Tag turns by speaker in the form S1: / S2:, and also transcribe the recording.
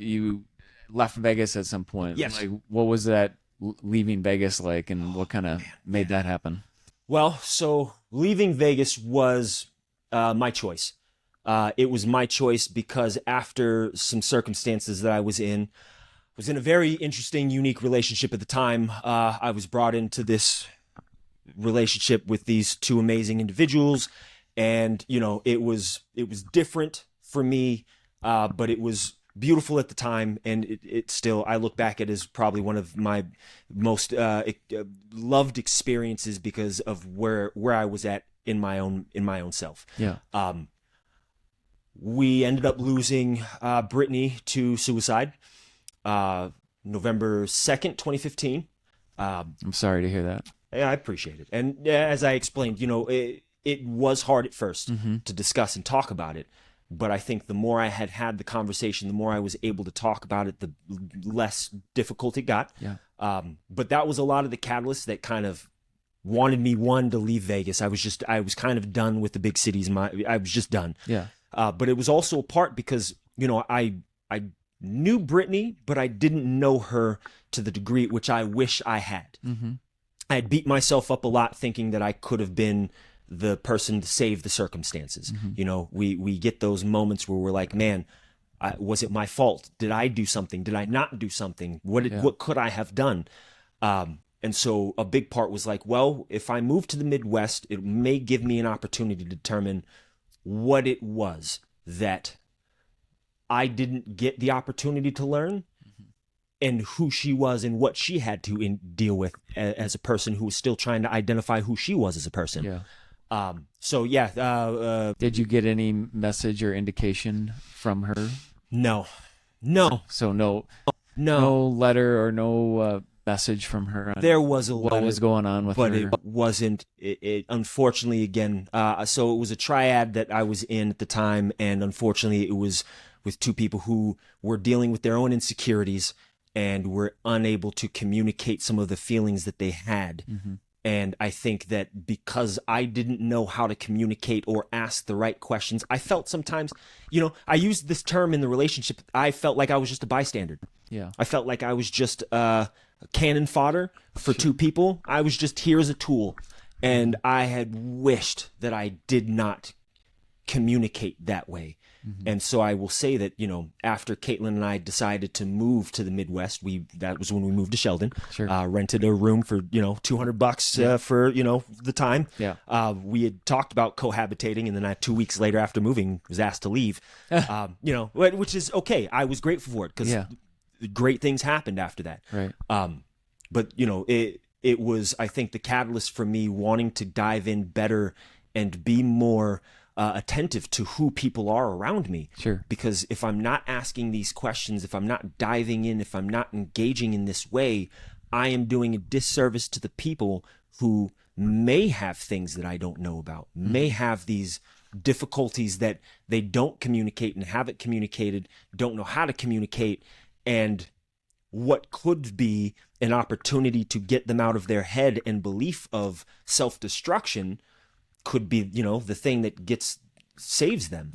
S1: you left Vegas at some point.
S2: Yes.
S1: Like, what was that leaving Vegas like, and what kind of made that happen?
S2: Well, so leaving Vegas was my choice. It was my choice because after some circumstances that I was in a very interesting, unique relationship at the time. I was brought into this relationship with these two amazing individuals, and it was different for me, but it was beautiful at the time, and it still, I look back at it as probably one of my most loved experiences because of where I was at in my own self.
S1: Yeah.
S2: We ended up losing Brittany to suicide, November 2nd, 2015.
S1: I'm sorry to hear that.
S2: Yeah, I appreciate it. And as I explained, it was hard at first to discuss and talk about it. But I think the more I had the conversation, the more I was able to talk about it, the less difficult it got.
S1: Yeah.
S2: But that was a lot of the catalyst that kind of wanted me, to leave Vegas. I was kind of done with the big cities. I was just done.
S1: Yeah.
S2: But it was also a part because, I knew Brittany, but I didn't know her to the degree at which I wish I had.
S1: Mm-hmm.
S2: I had beat myself up a lot thinking that I could have been the person to save the circumstances.
S1: Mm-hmm.
S2: We get those moments where we're like, man, was it my fault? Did I do something? Did I not do something? What could I have done? And so a big part was like, well, if I move to the Midwest, it may give me an opportunity to determine what it was that I didn't get the opportunity to learn, and who she was and what she had to deal with as a person who was still trying to identify who she was as a person.
S1: Yeah.
S2: Did
S1: you get any message or indication from her?
S2: No.
S1: So no letter or no message from her on
S2: there was a
S1: what
S2: letter,
S1: was going on with
S2: but
S1: her.
S2: it wasn't. It unfortunately, again, so it was a triad that I was in at the time, and unfortunately, it was with two people who were dealing with their own insecurities and were unable to communicate some of the feelings that they had.
S1: Mm-hmm.
S2: And I think that because I didn't know how to communicate or ask the right questions, I felt sometimes, I used this term in the relationship, I felt like I was just a bystander.
S1: Yeah.
S2: I felt like I was just cannon fodder for two people. I was just here as a tool. And I had wished that I did not communicate that way. Mm-hmm. And so I will say that, after Caitlin and I decided to move to the Midwest, that was when we moved to Sheldon.
S1: Sure.
S2: Rented a room for, $200 for, the time.
S1: Yeah.
S2: We had talked about cohabitating, and then 2 weeks later after moving, was asked to leave, which is okay. I was grateful for it because great things happened after that.
S1: Right.
S2: But, it was, I think, the catalyst for me wanting to dive in better and be more attentive to who people are around me.
S1: Sure.
S2: Because if I'm not asking these questions, if I'm not diving in, if I'm not engaging in this way, I am doing a disservice to the people who may have things that I don't know about, may have these difficulties that they don't communicate and haven't communicated, don't know how to communicate, and what could be an opportunity to get them out of their head and belief of self-destruction could be, the thing that saves them.